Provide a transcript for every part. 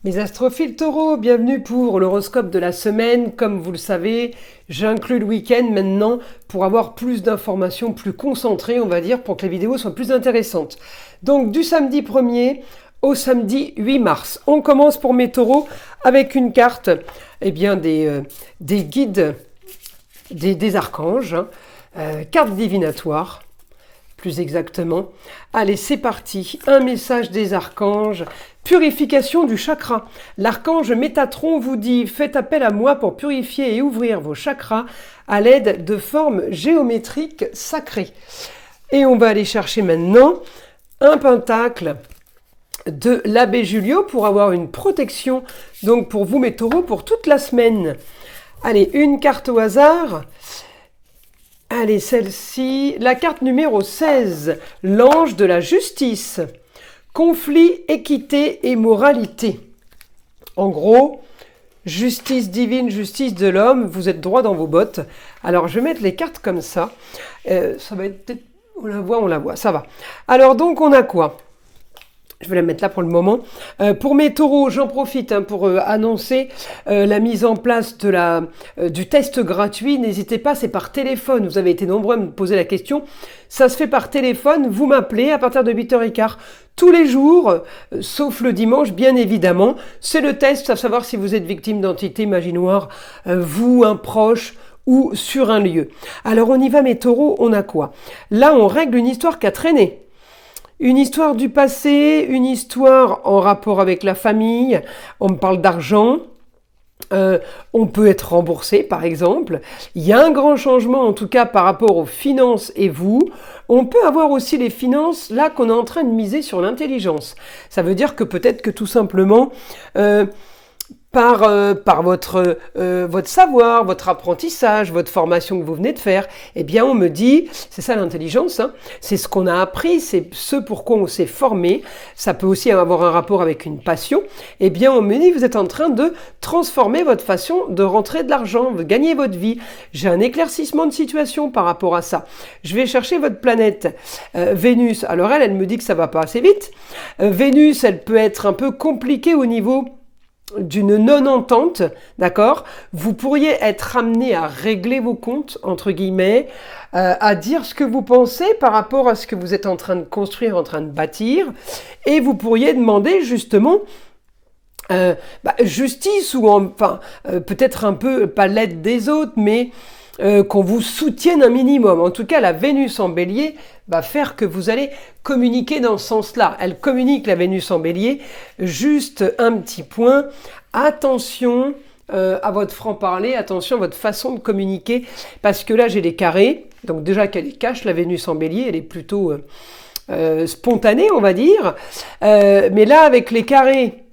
Mes astrophiles taureaux, bienvenue pour l'horoscope de la semaine. Comme vous le savez, j'inclus le week-end maintenant pour avoir plus d'informations, plus concentrées, on va dire, pour que les vidéos soient plus intéressantes. Donc du samedi 1er au samedi 8 mars. On commence pour mes taureaux avec une carte des guides, des archanges, carte divinatoire. Plus exactement. Allez, c'est parti. Un message des archanges. Purification du chakra. L'archange Métatron vous dit « Faites appel à moi pour purifier et ouvrir vos chakras à l'aide de formes géométriques sacrées. » Et on va aller chercher maintenant un pentacle de l'abbé Julio pour avoir une protection. Donc pour vous mes taureaux, pour toute la semaine. Allez, une carte au hasard. Allez, celle-ci, la carte numéro 16, l'ange de la justice. Conflit, équité et moralité. En gros, justice divine, justice de l'homme, vous êtes droit dans vos bottes. Alors, je vais mettre les cartes comme ça. Ça va être peut-être... On la voit, ça va. Alors, donc, on a quoi ? Je vais la mettre là pour le moment. Pour mes taureaux, j'en profite pour annoncer la mise en place du test gratuit. N'hésitez pas, c'est par téléphone. Vous avez été nombreux à me poser la question. Ça se fait par téléphone. Vous m'appelez à partir de 8h15 tous les jours, sauf le dimanche, bien évidemment. C'est le test, à savoir si vous êtes victime d'entités magie noire, vous, un proche ou sur un lieu. Alors on y va mes taureaux, on a quoi ? Là, on règle une histoire qui a traîné. Une histoire du passé, une histoire en rapport avec la famille, on me parle d'argent, on peut être remboursé par exemple. Il y a un grand changement en tout cas par rapport aux finances et vous. On peut avoir aussi les finances là qu'on est en train de miser sur l'intelligence. Ça veut dire que peut-être que tout simplement... par votre savoir, votre apprentissage, votre formation que vous venez de faire, eh bien on me dit, c'est ça l'intelligence, c'est ce qu'on a appris, c'est ce pourquoi on s'est formé, ça peut aussi avoir un rapport avec une passion, eh bien on me dit, vous êtes en train de transformer votre façon de rentrer de l'argent, de gagner votre vie. J'ai un éclaircissement de situation par rapport à ça. Je vais chercher votre planète Vénus, alors elle me dit que ça va pas assez vite. Vénus, elle peut être un peu compliquée au niveau d'une non-entente, d'accord ? Vous pourriez être amené à régler vos comptes, entre guillemets, à dire ce que vous pensez par rapport à ce que vous êtes en train de construire, en train de bâtir, et vous pourriez demander justement justice ou peut-être un peu, pas l'aide des autres, mais qu'on vous soutienne un minimum. En tout cas, la Vénus en bélier va faire que vous allez communiquer dans ce sens-là. Elle communique, la Vénus en bélier. Juste un petit point, attention à votre franc-parler, attention à votre façon de communiquer, parce que là, j'ai les carrés. Donc déjà qu'elle est cache, la Vénus en bélier, elle est plutôt spontanée, on va dire. Mais là, avec les carrés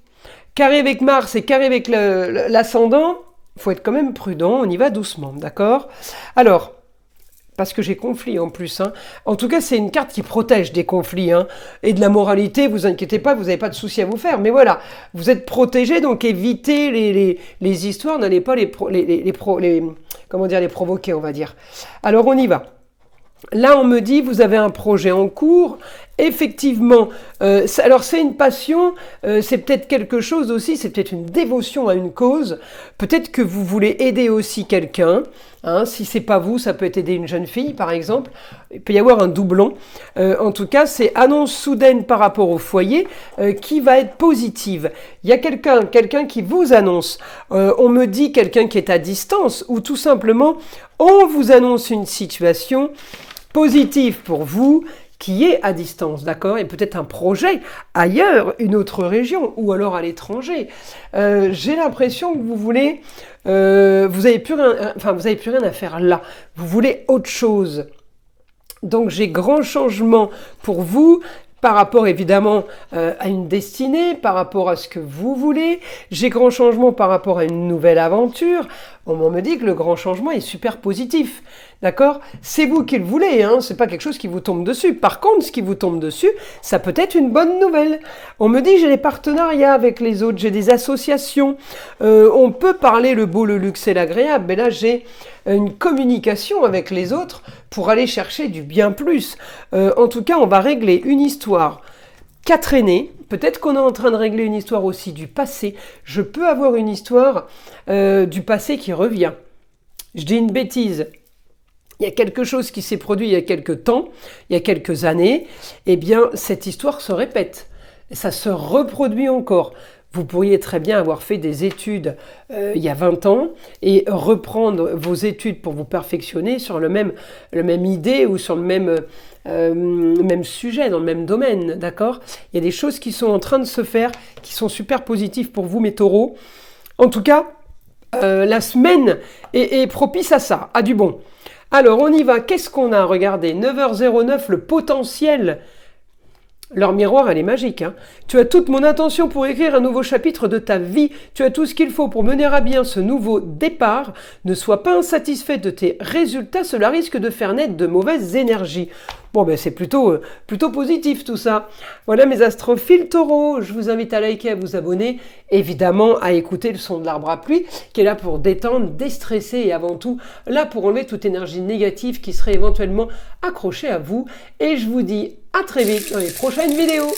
avec Mars et carré avec l'ascendant, il faut être quand même prudent, on y va doucement, d'accord ? Alors, parce que j'ai conflit en plus. En tout cas, c'est une carte qui protège des conflits. Et de la moralité, vous inquiétez pas, vous n'avez pas de soucis à vous faire. Mais voilà, vous êtes protégés, donc évitez les histoires, n'allez pas les provoquer, on va dire. Alors, on y va. Là, on me dit, vous avez un projet en cours. Effectivement, alors c'est une passion, c'est peut-être quelque chose aussi, c'est peut-être une dévotion à une cause. Peut-être que vous voulez aider aussi quelqu'un. Si c'est pas vous, ça peut être aider une jeune fille, par exemple. Il peut y avoir un doublon. En tout cas, c'est annonce soudaine par rapport au foyer qui va être positive. Il y a quelqu'un qui vous annonce. On me dit quelqu'un qui est à distance ou tout simplement, on vous annonce une situation positive pour vous qui est à distance, d'accord ? Et peut-être un projet ailleurs, une autre région, ou alors à l'étranger. J'ai l'impression que vous voulez... vous avez plus rien à faire là. Vous voulez autre chose. Donc j'ai grand changement pour vous, par rapport évidemment à une destinée, par rapport à ce que vous voulez. J'ai grand changement par rapport à une nouvelle aventure. On me dit que le grand changement est super positif. D'accord ? C'est vous qui le voulez, c'est pas quelque chose qui vous tombe dessus. Par contre, ce qui vous tombe dessus, ça peut être une bonne nouvelle. On me dit j'ai des partenariats avec les autres, j'ai des associations. On peut parler le beau, le luxe et l'agréable, mais là j'ai une communication avec les autres pour aller chercher du bien plus. En tout cas, on va régler une histoire qu'a traîné Peut-être qu'on est en train de régler une histoire aussi du passé. Je peux avoir une histoire du passé qui revient. Je dis une bêtise. Il y a quelque chose qui s'est produit il y a quelques temps, il y a quelques années, eh bien cette histoire se répète. Ça se reproduit encore. Vous pourriez très bien avoir fait des études il y a 20 ans et reprendre vos études pour vous perfectionner sur le même idée ou sur le même sujet, dans le même domaine, d'accord? Il y a des choses qui sont en train de se faire, qui sont super positives pour vous, mes taureaux. En tout cas, la semaine est propice à ça, à du bon. Alors, on y va. Qu'est-ce qu'on a? Regardez, 9h09, le potentiel. Leur miroir, elle est magique. Hein. Tu as toute mon attention pour écrire un nouveau chapitre de ta vie. Tu as tout ce qu'il faut pour mener à bien ce nouveau départ. Ne sois pas insatisfait de tes résultats. Cela risque de faire naître de mauvaises énergies. Bon, ben c'est plutôt positif tout ça. Voilà mes astrophiles taureaux. Je vous invite à liker, à vous abonner. Évidemment, à écouter le son de l'arbre à pluie qui est là pour détendre, déstresser et avant tout là pour enlever toute énergie négative qui serait éventuellement accrochée à vous. Et je vous dis à très vite dans les prochaines vidéos.